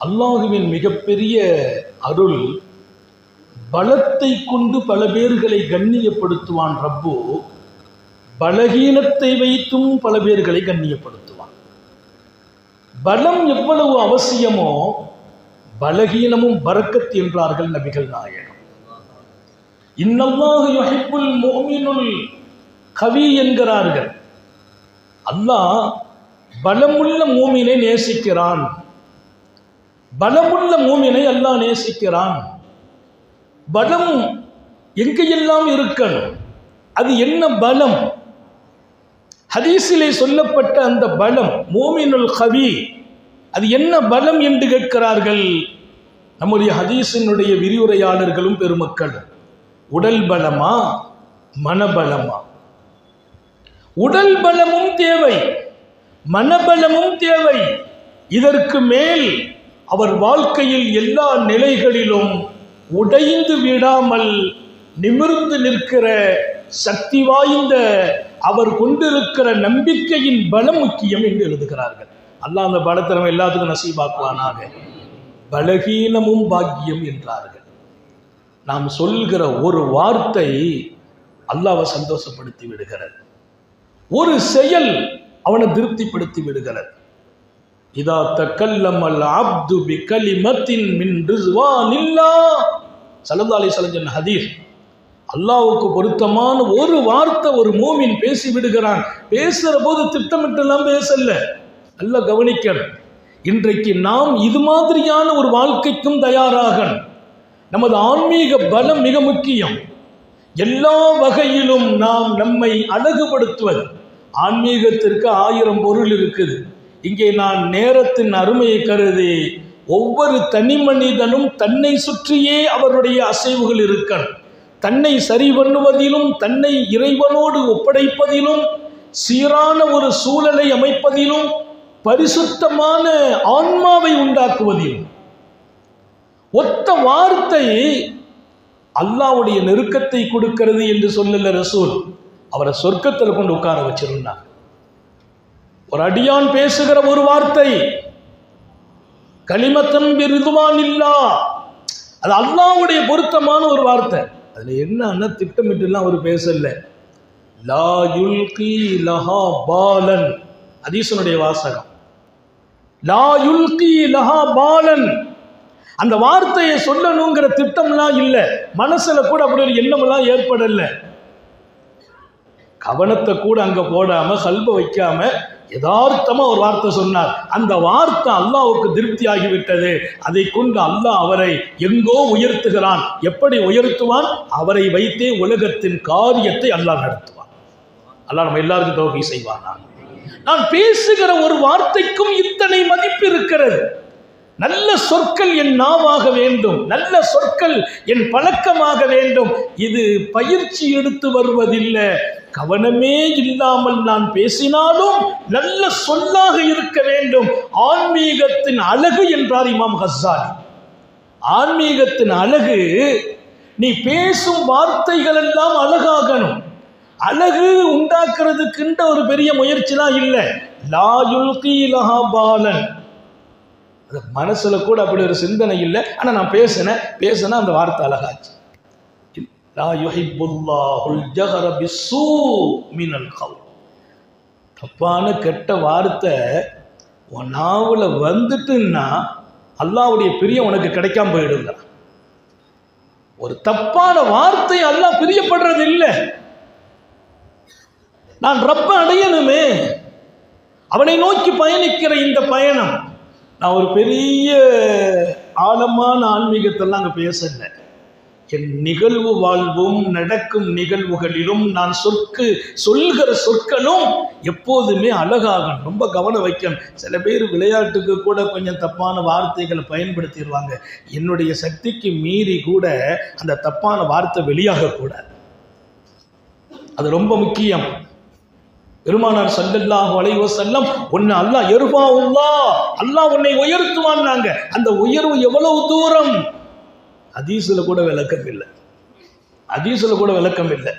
அல்லாஹுவின் மிகப்பெரிய அருள், பலத்தை கொண்டு பல பேர்களை கண்ணியப்படுத்துவான் ரப்பு, பலகீனத்தை வைத்தும் பல பேர்களை கண்ணியப்படுத்துவான். பலம் எவ்வளவு அவசியமோ பலகீனமும் பரக்கத் என்றார்கள் நபிகள் நாயகம். இன்னல்லாஹு யுஹிப்புல் முஃமினுல் கவி என்கிறார்கள். அல்லாஹ் பலமுள்ள மூமினை நேசிக்கிறான். பலமுள்ள மூமினை அல்லாஹ் நேசிக்கிறான். பலம் எங்கெல்லாம் இருக்கணும், அது என்ன பலம்? ஹதீஸிலே சொல்லப்பட்ட அந்த பலம் மூமினுல் கவி, அது என்ன பலம் என்று கேட்கிறார்கள் நம்முடைய ஹதீஸினுடைய விரிவுரையாளர்களும் பெருமக்களும். உடல் பலமா, மனபலமா? உடல் பலமும் தேவை, மனபலமும் தேவை. இதற்கு மேல் அவர் வாழ்க்கையில் எல்லா நிலைகளிலும் உடைந்து விடாமல் நிமிர்ந்து நிற்கிற சக்தி வாய்ந்த அவர் கொண்டிருக்கிற நம்பிக்கையின் பலம் முக்கியம் என்று எழுதுகிறார்கள். அல்லாஹ் அந்த பலத்தை நம்ம எல்லாத்துக்கும் நசீபாக்குவானாக. பலகீனமும் பாக்கியம் என்றார்கள். நாம் சொல்கிற ஒரு வார்த்தை அல்லாஹ்வை சந்தோஷப்படுத்தி விடுகிறது, ஒரு செயல் அவனை திருப்திப்படுத்தி விடுகிறது. இதா தக்கல்லமல் அப்து பிகலிமத்தின் மின் ரிஸ்வானில்லாஹ் ஸல்லல்லாஹு அலைஹி வஸல்லம் சொன்ன ஹதீஸ். அல்லாஹ்வுக்கு பொருத்தமான ஒரு வார்த்தை ஒரு மூமின் பேசி விடுகிறான். பேசுற போது திட்டமிட்டெல்லாம் பேசல, நல்லா கவனிக்கணும். இன்றைக்கு நாம் இது மாதிரியான ஒரு வாழ்க்கைக்கும் தயாராகணும். நமது ஆன்மீக பலம் மிக முக்கியம். எல்லா வகையிலும் நாம் நம்மை அழகுபடுத்துவது. ஆன்மீகத்திற்கு 1000 பொருள் இருக்குது. இங்கே நான் நேரத்தின் அருமையை கருதி ஒவ்வொரு தனி மனிதனும் தன்னை சுற்றியே அவருடைய அசைவுகள் இருக்கணும். தன்னை சரி பண்ணுவதிலும், தன்னை இறைவனோடு ஒப்படைப்பதிலும், சீரான ஒரு சூழலை அமைப்பதிலும், பரிசுத்தமான ஆன்மாவை உண்டாக்குவதிலும். ஒத்த வார்த்தை அல்லாஹ்வுடைய நெருக்கத்தை கொடுக்கிறது என்று சொல்லல ரசூல். அவரை சொர்க்கத்தில் கொண்டு உட்கார வச்சிருந்தாங்க. ஒரு அடியான் பேசுகிற ஒரு வார்த்தை கலிமத்தம் பிரிதுவானில்லாஹ், அது அல்லாஹ்வுடைய பொருத்தமான ஒரு வார்த்தை. அதுல என்ன திட்டமிட்டுலாம் அவர் பேசல. லா யுல்கி லஹா பாலன், ஹதீஸனுடைய வாசகம். லா யுல்கி லஹா பாலன், அந்த வார்த்தையை சொல்லணுங்கிற திட்டம்லாம் இல்லை. மனசுல கூட அப்படி ஒரு எண்ணமெல்லாம் ஏற்படல. கவனத்தை கூட அங்க போடாம, கல்ப வைக்காம யதார்த்தமா ஒரு வார்த்தை சொன்னார். அந்த வார்த்தை அல்லாஹ்வுக்கு திருப்தி ஆகிவிட்டது. அதை கொண்டு அல்லாஹ் அவரை எங்கோ உயர்த்துகிறான். எப்படி உயர்த்துவான்? அவரை வைத்தே உலகத்தின் காரியத்தை அல்லாஹ் நடத்துவான். அல்லாஹ் நம்ம எல்லாருக்கும் தௌஃபீக் செய்வானா. நான் பேசுகிற ஒரு வார்த்தைக்கும் இத்தனை மதிப்பு இருக்கிறது. நல்ல சொற்கள் என் நாவாக வேண்டும், நல்ல சொற்கள் என் பழக்கமாக வேண்டும். இது பயிற்சி எடுத்து வருவதில்லை. கவனமே இல்லாமல் நான் பேசினாலும் நல்ல சொல்லாக இருக்க வேண்டும். ஆன்மீகத்தின் அழகு என்றார் இமாம் கஸ்ஸாலி. ஆன்மீகத்தின் அழகு, நீ பேசும் வார்த்தைகள் எல்லாம் அழகாகணும். அழகு உண்டாக்குறதுக்குன்ற ஒரு பெரிய முயற்சிலாம் இல்லை. லா யுல்கி லஹா பாலன், மனசுல கூட அப்படி ஒரு சிந்தனை இல்லை. ஆனா நான் பேசினா அந்த வார்த்தை அழகாச்சு. லா யுஹிப்புல்லாஹுல் ஜஹர பிஸ்ஸூ மினல் கவுல், தப்பான கெட்ட வார்த்தை உன் நாவுல வந்துட்டுன்னா அல்லாஹ்வுடைய பிரியம் உனக்கு கிடைக்காம போயிடுங்க. ஒரு தப்பான வார்த்தை அல்லாஹ் பிரியப்படுறது இல்லை. நான் ரப்ப அடையணுமே, அவனை நோக்கி பயணிக்கிற இந்த பயணம். நான் ஒரு பெரிய ஆழமான ஆன்மீகத்தெல்லாம் அங்கே பேசல. என் நிகழ்வு வாழ்வும் நடக்கும் நிகழ்வுகளிலும் நான் சொல்கிற சொற்களும் எப்போதுமே அழகாகணும். ரொம்ப கவனம் வைக்கணும். சில பேர் விளையாட்டுக்கு கூட கொஞ்சம் தப்பான வார்த்தைகளை பயன்படுத்திடுவாங்க. என்னுடைய சக்திக்கு மீறி கூட அந்த தப்பான வார்த்தை வெளியாகக்கூடாது. அது ரொம்ப முக்கியம். பெருமானார் ஸல்லல்லாஹு அலைஹி வஸல்லம் உன்னை அல்லாஹ் யர்ஃபவுல்லாஹ், அல்லாஹ் உன்னை உயர்த்துவான்னாங்க. அந்த உயர்வு எவ்வளவு தூரம்? ஹதீஸ்ல கூட விளக்கம் இல்லை.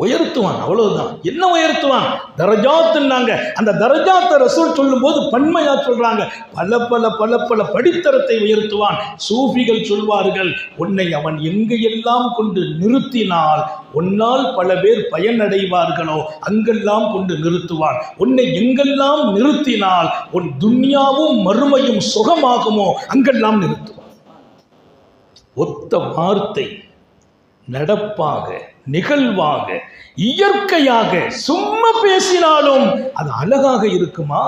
உயர்த்துவான், அவ்வளவுதான். என்ன உயர்த்துவான்? தரஜாத்துன்னாங்க. அந்த தரஜாத்தை ரசூல் சொல்லும் போது பன்மையா சொல்றாங்க. பல பல பல பல படித்தரத்தை உயர்த்துவான். சூஃபிகள் சொல்வார்கள், உன்னை அவன் எங்கையெல்லாம் கொண்டு நிறுத்தினால் உன்னால் பல பேர் பயனடைவார்களோ அங்கெல்லாம் கொண்டு நிறுத்துவான். உன்னை எங்கெல்லாம் நிறுத்தினால் உன் துன்யாவும் மறுமையும் சுகமாகுமோ அங்கெல்லாம் நிறுத்துவான். ஒத்த வார்த்தை நடப்பாக, நிகழ்வாக, இயற்கையாக சும்மா பேசினாலும் அது அழகாக இருக்குமா?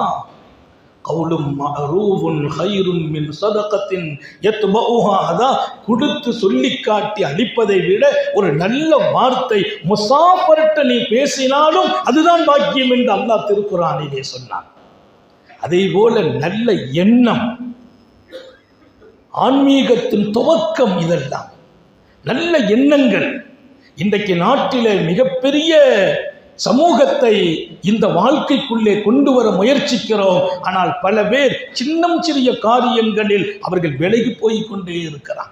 கவுலும் மஅரூஃபுன் கைரும் மின் ஸதகத்தின் யத்பஉஹா. அதான் கொடுத்து சொல்லி காட்டி அளிப்பதை விட ஒரு நல்ல வார்த்தை முசாஃபர்ட்ட நீ பேசினாலும் அதுதான் பாக்கியம் என்று அல்லாஹ் திருக்குர்ஆனிலே சொன்னான். அதே போல நல்ல எண்ணம், ஆன்மீகத்தின் துவக்கம், இதெல்லாம் நல்ல எண்ணங்கள். இன்றைக்கு நாட்டிலே மிகப்பெரிய சமூகத்தை இந்த வாழ்க்கைக்குள்ளே கொண்டு வர முயற்சிக்கிறோம். ஆனால் பல பேர் சின்னம் சிறிய காரியங்களில் அவர்கள் விலகி போய் கொண்டே இருக்கிறார்.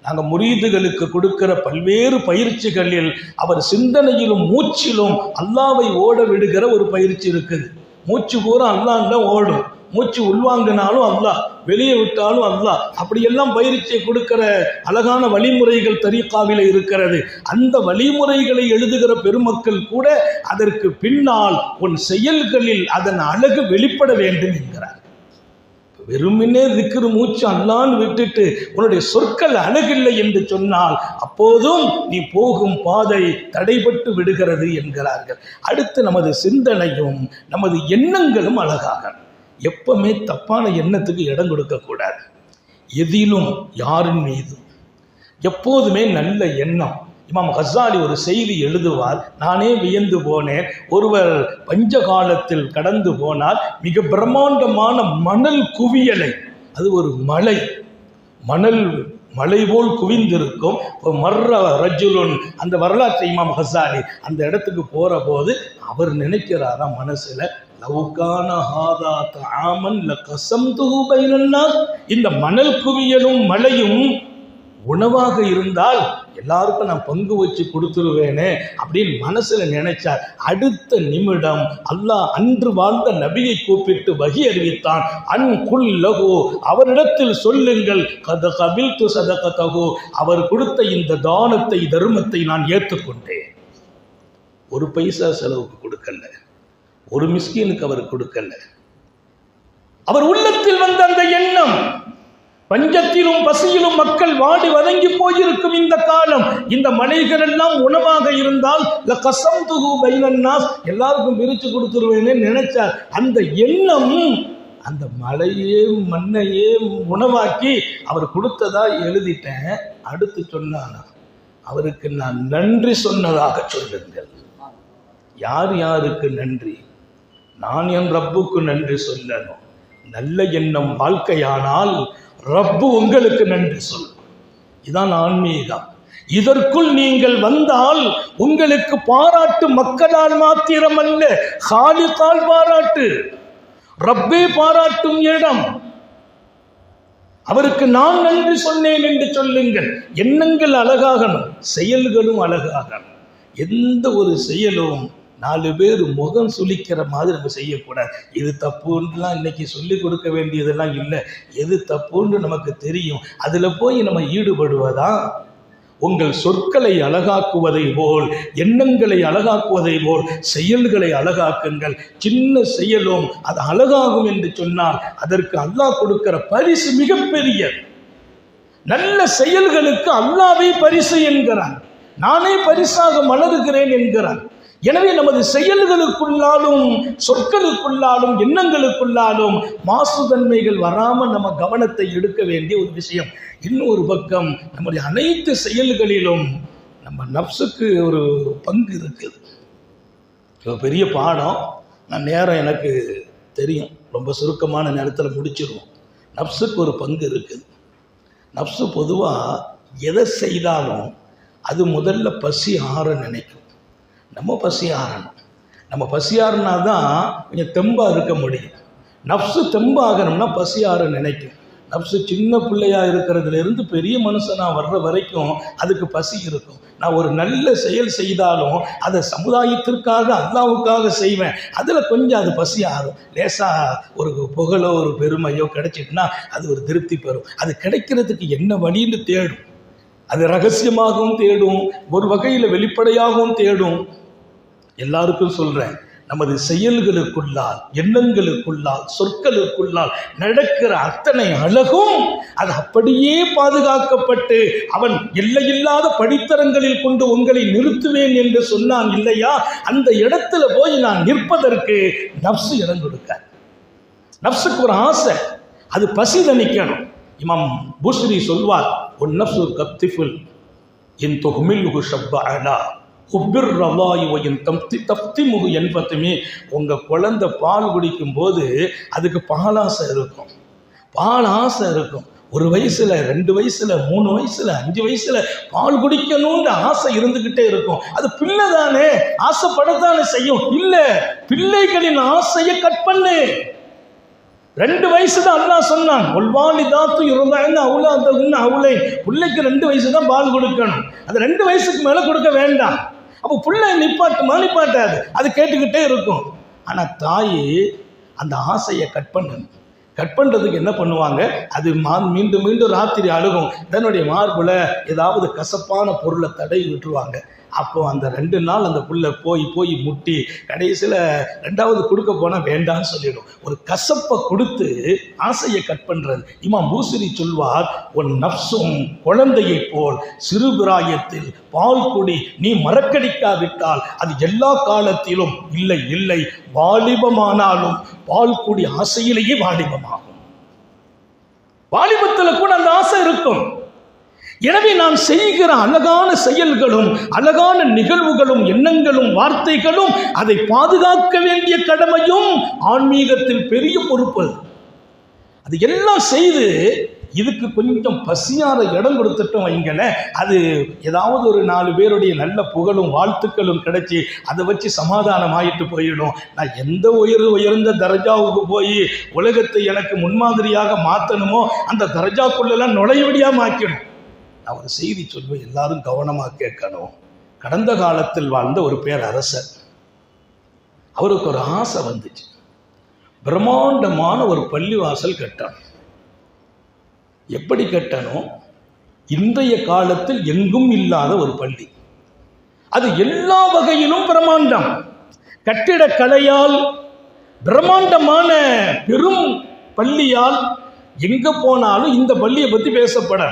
நாங்கள் முரீதுகளுக்கு கொடுக்கிற பல்வேறு பயிற்சிகளில் அவர் சிந்தனையிலும் மூச்சிலும் அல்லாவை ஓட விடுகிற ஒரு பயிற்சி இருக்குது. மூச்சு பூரா அல்லாஹ் தான் ஓடும். மூச்சு உள்வாங்கினாலும் அல்லாஹ், வெளியே விட்டாலும் அல்லாஹ். அப்படியெல்லாம் பயிற்சியை கொடுக்கிற அழகான வழிமுறைகள் தரீகாவில இருக்கிறது. அந்த வழிமுறைகளை எழுதுகிற பெருமக்கள் கூட அதற்கு பின்னால் உன் செயல்களில் அதன் அழகு வெளிப்பட வேண்டும் என்கிறார். வெறுமனே திக்ரு மூச்சு அல்லான்னு விட்டுட்டு உன்னுடைய சொற்கள் அழகில்லை என்று சொன்னால் அப்போதும் நீ போகும் பாதை தடைபட்டு விடுகிறது என்கிறார்கள். அடுத்து நமது சிந்தனையும் நமது எண்ணங்களும் அழகாக, எப்பவுமே தப்பான எண்ணத்துக்கு இடம் கொடுக்கக்கூடாது. எதிலும் யாரின் மீதும் எப்போதுமே நல்ல எண்ணம். இமாம் கஸ்ஸாலி ஒரு செய்தி எழுதுவார், நானே வியந்து போனேன். ஒருவர் பஞ்ச காலத்தில் கடந்து போனால் மிக பிரம்மாண்டமான மணல் குவியலை, அது ஒரு மலை, மணல் மலை போல் குவிந்திருக்கும். மர்ர ரஜுலுன், அந்த வரலாற்றை இமாம் கஸ்ஸாலி அந்த இடத்துக்கு போற போது அவர் நினைக்கிறாரா மனசுல, லவ்கான ஹாதா தஆமன் லகஸம்துஹு பைனன்னாஸ், இந்த மணல் குவியலும் மலையும் உணவாக இருந்தால் எல்லாருக்கும் நான் பங்கு வச்சு கொடுத்துருவேனே அப்படின்னு மனசுல நினைச்சார். அடுத்த நிமிடம் அல்லாஹ் அன்று வாழ்ந்த நபியை கூப்பிட்டு வஹி அறிவித்தான். அன் குல்லஹு, அவரிடத்தில் சொல்லுங்கள், கத கபில்து சதகதஹு, அவர் கொடுத்த இந்த தானத்தை, தர்மத்தை நான் ஏற்றுக்கொண்டேன். ஒரு பைசா செலவுக்கு கொடுக்கல, ஒரு மிஸ்கீனுக்கு அவர் கொடுக்கல. அவர் உள்ளத்தில் வந்த அந்த எண்ணம், பஞ்சத்திலும் பசியிலும் மக்கள் வாடி வதங்கி போயிருக்கும் இந்த காலம், இந்த மலைகள் எல்லாம் உணவாக இருந்தால் லகஸம்துஹு பைனன்னாஸ், எல்லாருக்கும் பிரிச்சு கொடுத்துருவேன்னு நினைச்சார். அந்த எண்ணம் அந்த மலையே மண்ணையே உணவாக்கி அவர் கொடுத்ததா எழுதிட்டேன். அடுத்து சொன்னானா, அவருக்கு நான் நன்றி சொன்னதாக சொல்லுங்கள். யார் யாருக்கு நன்றி? நான் என் ரப்புக்கு நன்றி சொல்லணும். நல்ல எண்ணம் வாழ்க்கையானால் ரப்பு உங்களுக்கு நன்றி சொல்லும். இதான் ஆன்மீகம். இதற்குள் நீங்கள் வந்தால் உங்களுக்கு பாராட்டு மக்களால் மாத்திரமல்ல, காலிகால் பாராட்டு, ரப்பே பாராட்டும் இடம். அவருக்கு நான் நன்றி சொன்னேன் என்று சொல்லுங்கள். எண்ணங்கள் அழகாகணும், செயல்களும் அழகாகணும். எந்த ஒரு செயலும் 4 பேர் முகம் சுளிக்கிற மாதிரி நம்ம செய்யக்கூடாது. இது தப்புன்னுலாம் இன்னைக்கு சொல்லிக் கொடுக்க வேண்டியதெல்லாம் இல்லை. எது தப்புன்னு நமக்கு தெரியும், அதில் போய் நம்ம ஈடுபடுவதா? உங்கள் சொற்களை அழகாக்குவதை போல், எண்ணங்களை அழகாக்குவதை போல் செயல்களை அழகாக்குங்கள். சின்ன செயலும் அது அழகாகும் என்று சொன்னால் அதற்கு அல்லாஹ் கொடுக்கிற பரிசு மிகப்பெரிய. நல்ல செயல்களுக்கு அல்லாஹ்வே பரிசு என்கிறான், நானே பரிசாக மலருகிறேன் என்கிறான். எனவே நமது செயல்களுக்குள்ளாலும் சொற்களுக்குள்ளாலும் எண்ணங்களுக்குள்ளாலும் மாசுதன்மைகள் வராமல் நம்ம கவனத்தை எடுக்க வேண்டிய ஒரு விஷயம். இன்னொரு பக்கம் நம்முடைய அனைத்து செயல்களிலும் நம்ம நப்சுக்கு ஒரு பங்கு இருக்குது. பெரிய பாடம், நான் நேரம் எனக்கு தெரியும், ரொம்ப சுருக்கமான நேரத்தில் முடிச்சிருவோம். நப்சுக்கு ஒரு பங்கு இருக்குது. நப்சு பொதுவாக எதை செய்தாலும் அது முதல்ல பசி ஆற நினைக்கும். நம்ம பசி ஆறணும். நம்ம பசி ஆறுனா தான் கொஞ்சம் தெம்பாக இருக்க முடியும். நப்சு தெம்பாகணும்னா பசி ஆற நினைக்கும். நப்சு சின்ன பிள்ளையா இருக்கிறதுல இருந்து பெரிய மனுஷனா வர்ற வரைக்கும் அதுக்கு பசி இருக்கும். நான் ஒரு நல்ல செயல் செய்தாலும் அதை சமுதாயத்திற்காக அல்லாவுக்காக செய்வேன், அதில் கொஞ்சம் அது பசி ஆகும். லேசாக ஒரு புகழோ ஒரு பெருமையோ கிடைச்சிட்டுனா அது ஒரு திருப்தி பெறும். அது கிடைக்கிறதுக்கு என்ன வழின்னு தேடும். அது ரகசியமாகவும் தேடும், ஒரு வகையில் வெளிப்படையாகவும் தேடும். எல்லாருக்கும் சொல்கிறேன், நமது செயல்களுக்குள்ளால், எண்ணங்களுக்குள்ளால், சொற்களுக்குள்ளால் நடக்கிற அத்தனை அழகும் அது அப்படியே பாதுகாக்கப்பட்டு அவன் எல்லையில்லாத படித்தரங்களில் கொண்டு உங்களை நிறுத்துவேன் என்று சொன்னான் இல்லையா, அந்த இடத்துல போய் நான் நிற்பதற்கு நப்சு இடம் கொடுக்க. நப்சுக்கு ஒரு ஆசை, அது பசி தணிக்கணும். இமாம் பூஸ்ரி சொல்வார், ஒன் நப்சு கத்திஃபுல் இன் துஹ்மில்ஹு ஷப்பஅலா உப்பிர் ரவாயுவையின் தப்திமுகு என்பதுமே. உங்கள் குழந்தை பால் குடிக்கும் போது அதுக்கு பாலாசை இருக்கும், பால் ஆசை இருக்கும். 1 வயசுல 2 வயசுல 3 வயசுல 5 வயசுல பால் குடிக்கணும்ன்ற ஆசை இருந்துகிட்டே இருக்கும். அது பிள்ளை தானே, ஆசைப்படத்தானே செய்யும். இல்லை, பிள்ளைகளின் ஆசையை கட் பண்ணு. 2 வயசு தான் அல்லாஹ் சொன்னான், ஒல்வாலிதாத்து இருந்தாங்க அவளை பிள்ளைக்கு 2 வயசு தான் பால் கொடுக்கணும். அது 2 வயசுக்கு மேலே கொடுக்க வேண்டாம். அப்போ பிள்ளை நிப்பாட்டாது, அது கேட்டுக்கிட்டே இருக்கும். ஆனால் தாய் அந்த ஆசையை கட் பண்ணணும். கட் பண்ணுறதுக்கு என்ன பண்ணுவாங்க, அது மீண்டும் மீண்டும் ராத்திரி அழுகும். தன்னுடைய மார்புல ஏதாவது கசப்பான பொருளை தடவி விட்டுருவாங்க. அப்போ அந்த 2 நாள் அந்த புள்ள போய் முட்டி கடைசியில் 2வது கொடுக்க போனால் வேண்டான்னு சொல்லிடும். ஒரு கசப்பை கொடுத்து ஆசையை கட் பண்ணுறது. இமாம் பூஸ்ரி சொல்வார், உன் நப்சும் குழந்தையை போல் சிறுபிராயத்தில் பால் குடி, நீ மறக்கடிக்காவிட்டால் அது எல்லா காலத்திலும் இல்லை வாலிபமானாலும் பால் குடி ஆசையிலேயே வாலிபமாகும். வாலிபத்தில் கூட அந்த ஆசை இருக்கும். எனவே நாம் செய்கிற அழகான செயல்களும் அழகான நிகழ்வுகளும் எண்ணங்களும் வார்த்தைகளும் அதை பாதுகாக்க வேண்டிய கடமையும் ஆன்மீகத்தில் பெரிய பொறுப்பு. அது எல்லாம் செய்து இதுக்கு கொஞ்சம் பசியார இடம் கொடுத்துட்டோம் வைங்களேன், அது ஏதாவது ஒரு 4 பேருடைய நல்ல புகழும் வாழ்த்துக்களும் கிடைச்சி அதை வச்சு சமாதானம் ஆகிட்டு போயிடும். நான் எந்த உயர்ந்த தர்ஜாவுக்கு போய் உலகத்தை எனக்கு முன்மாதிரியாக மாற்றணுமோ அந்த தர்ஜாக்குள்ளெல்லாம் நுழைவடியாக ஆக்கிடும். நான் ஒரு செய்தி சொல்வேன், எல்லாரும் கவனமாக கேட்கணும். கடந்த காலத்தில் வாழ்ந்த ஒரு பேரரசர், அவருக்கு ஒரு ஆசை வந்துச்சு, பிரம்மாண்டமான ஒரு பள்ளிவாசல் கட்டணும். எப்படி கட்டணும், இன்றைய காலத்தில் எங்கும் இல்லாத ஒரு பள்ளி, அது எல்லா வகையிலும் பிரம்மாண்டம், கட்டிடக்கலையால் பிரம்மாண்டமான பெரும் பள்ளியால் எங்க போனாலும் இந்த பள்ளியை பற்றி பேசப்பட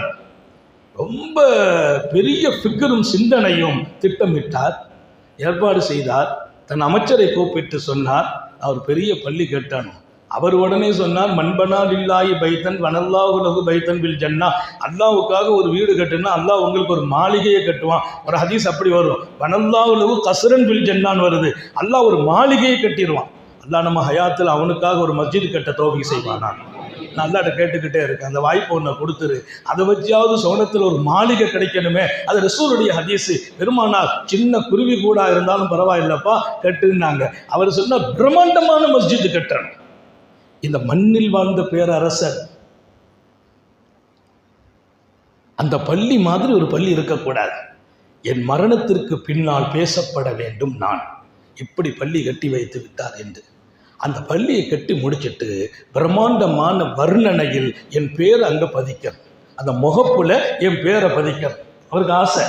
ரொம்ப பெரிய ஃபிக்கரும் சிந்தனையும் திட்டமிட்டார், ஏற்பாடு செய்தார். தன் அமைச்சரை கூப்பிட்டு சொன்னார், அவர் பெரிய பள்ளி கட்டணும். அவர் உடனே சொன்னார், மண்பனா லில்லாஹி பைத்தன் வனல்லாஹு லஹு பைத்தன் பில் ஜன்னா. அல்லாஹ்வுக்காக ஒரு வீடு கட்டுனா அல்லாஹ் உங்களுக்கு ஒரு மாளிகையை கட்டுவான். ஒரு ஹதீஸ் அப்படி வரும், வனல்லாஹு லஹு கஸ்ரன் பில் ஜன்னான்னு வருது. அல்லாஹ் ஒரு மாளிகையை கட்டிடுவான். அல்லாஹ் நம்ம ஹயாத்தில் அவனுக்காக ஒரு மஸ்ஜித் கட்ட தௌஃபீக் செய்வானா. நான் அல்லாஹ்ட்ட கேட்டுக்கிட்டே இருக்கேன், அந்த வாய்ப்பு ஒன்று கொடுத்துரு, அதை வச்சாவது சோனத்தில் ஒரு மாளிகை கிடைக்கணுமே. அது ரசூலுடைய ஹதீஸ். பெருமானார் சின்ன குருவி கூட இருந்தாலும் பரவாயில்லப்பா கட்டுனாங்க. அவர் சொன்ன பிரம்மாண்டமான மஸ்ஜித் கட்டணும். இந்த மண்ணில் வாழ்ந்த பேரரசர் அந்த பள்ளி மாதிரி ஒரு பள்ளி இருக்கக்கூடாது, என் மரணத்திற்கு பின்னால் பேசப்பட வேண்டும், நான் இப்படி பள்ளி கட்டி வைத்து விட்டார் என்று அந்த பள்ளியை கட்டி முடிச்சுட்டு பிரம்மாண்டமான வர்ணனையில் என் பேரை அங்கே பதிக்க, அந்த முகப்புல என் பேரை பதிக்க அவருக்கு ஆசை.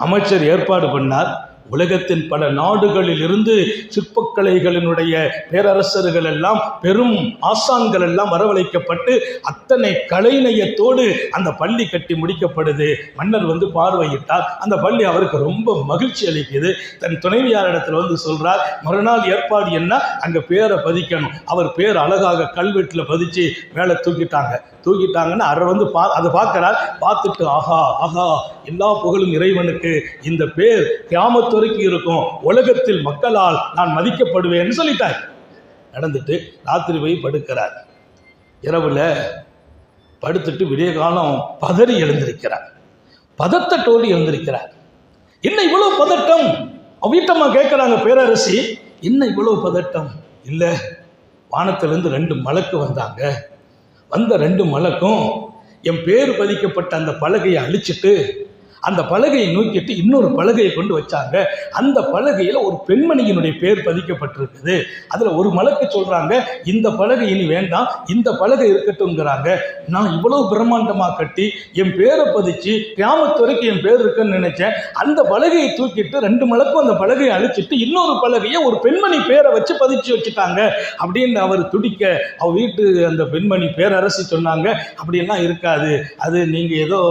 அமைச்சர் ஏற்பாடு பண்ணார். உலகத்தின் பல நாடுகளில் இருந்து சிற்பக்கலைகளினுடைய பேரரசர்கள் எல்லாம், பெரும் ஆசான்கள் எல்லாம் வரவழைக்கப்பட்டு அத்தனை கலைநயத்தோடு அந்த பள்ளி கட்டி முடிக்கப்படுது. மன்னர் வந்து பார்வையிட்டார். அந்த பள்ளி அவருக்கு ரொம்ப மகிழ்ச்சி அளிக்குது. தன் துணைவியாரிடத்தில் வந்து சொல்றார், மறுநாள் ஏற்பாடு என்ன, அங்கே பேரை பதிக்கணும். அவர் பேர் அழகாக கல்வெட்டில் பதிச்சு மேலே தூக்கிட்டாங்கன்னு அவர் வந்து அதை பார்க்கிறார். பார்த்துட்டு ஆஹா ஆஹா, எல்லா புகழும் இறைவனுக்கு, இந்த பேர் கியாமத் வரைக்கும் இருக்கும், உலகத்தில் மக்களால் நான் மதிக்கப்படுவேன்னு சொல்லிட்டார். நடந்துட்டு ராத்திரி போய் படுக்கிறார். இரவுல படுத்துட்டு விடிய காலம் பதறி எழுந்திருக்கிறார், பதட்டத்தோடு எழுந்திருக்கிறார். என்ன இவ்வளவு பதட்டம்? வீட்டம்மா கேட்கிறாங்க, பேரரசி என்ன இவ்வளவு பதட்டம்? இல்லை, வானத்திலிருந்து 2 மலக்கு வந்தாங்க, வந்த 2 மலக்கும் என் பேர் பதிக்கப்பட்ட அந்த பலகையை அழிச்சிட்டு அந்த பலகையை நோக்கிட்டு இன்னொரு பலகையை கொண்டு வச்சாங்க. அந்த பலகையில் ஒரு பெண்மணியினுடைய பேர் பதிக்கப்பட்டிருக்குது. அதில் ஒரு மலக்கு சொல்றாங்க, இந்த பலகை இனி வேண்டாம், இந்த பலகை இருக்கட்டும்ங்கிறாங்க. நான் இவ்வளவு பிரம்மாண்டமாக கட்டி என் பேரை பதிச்சு கியாமத் வரைக்கும் என் பேர் இருக்குன்னு நினைச்சேன். அந்த பலகையை தூக்கிட்டு 2 மலக்கும் அந்த பலகையை அழிச்சிட்டு இன்னொரு பலகையை ஒரு பெண்மணி பேரை வச்சு பதிச்சு வச்சுட்டாங்க அப்படின்னு அவர் துடிக்க, அவர் வீட்டு அந்த பெண்மணி பேரரசி சொன்னாங்க, அப்படியெல்லாம் இருக்காது, அது நீங்க ஏதோ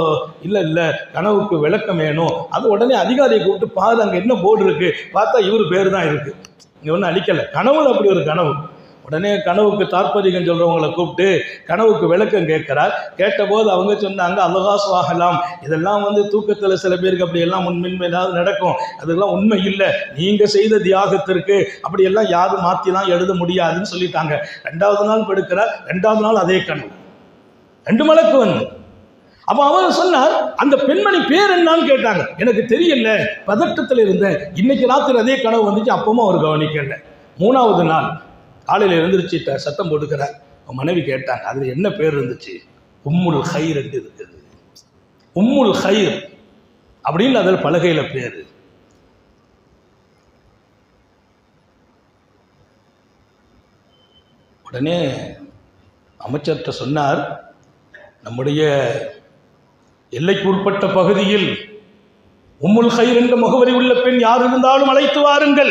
இல்லை கனவுக்கு விளக்கம் வேணும். அது உடனே அதிகாரியை கூப்பிட்டு பாரு, அங்க என்ன போர்டு இருக்கு, பார்த்தா இவர் பேர் தான் இருக்கு, இங்க ஒன்றும் அழிக்கல. கனவுல அப்படி ஒரு கனவு. உடனே கனவுக்கு தாற்பரிகம் சொல்றவங்களை கூப்பிட்டு கனவுக்கு விளக்கம் கேட்கிறார். கேட்டபோது அவங்க சொன்னாங்க, அலகாசுவாகலாம், இதெல்லாம் தூக்கத்துல சில பேருக்கு அப்படி எல்லாம் முன்மேதாவது நடக்கும், அதெல்லாம் உண்மை இல்லை, நீங்க செய்த தியாகத்திற்கு அப்படியெல்லாம் யாரும் மாத்திலாம் எழுத முடியாதுன்னு சொல்லிட்டாங்க. 2வது நாள் படுக்கிறார். 2வது நாள் அதே கனவு, 2 மலக்கு அப்ப அவர் சொன்னார், அந்த பெண்மணி பேர் என்னன்னு கேட்டாங்க. எனக்கு தெரியல, பதட்டத்தில் இருந்தேன். இன்னைக்கு ராத்திரி அதே கனவு வந்துச்சு, அப்பவும் அவர் கவனிக்கல. 3வது நாள் காலையில் எழுந்திருச்சு சத்தம் போட்டுக்கிறார். மனைவி கேட்டாங்க, அதுல என்ன பேர் இருந்துச்சு? உம்முல் ஹைர் என்று இருக்குது. உம்முல் ஹைர் அப்படின்னு அதில் பலகையில பேரு. உடனே அமைச்சர்கிட்ட சொன்னார், நம்முடைய எல்லைக்கு உட்பட்ட பகுதியில் உம்முல் ஹைர் என்ற முகவரி உள்ள பெண் யார் இருந்தாலும் அழைத்து வாருங்கள்.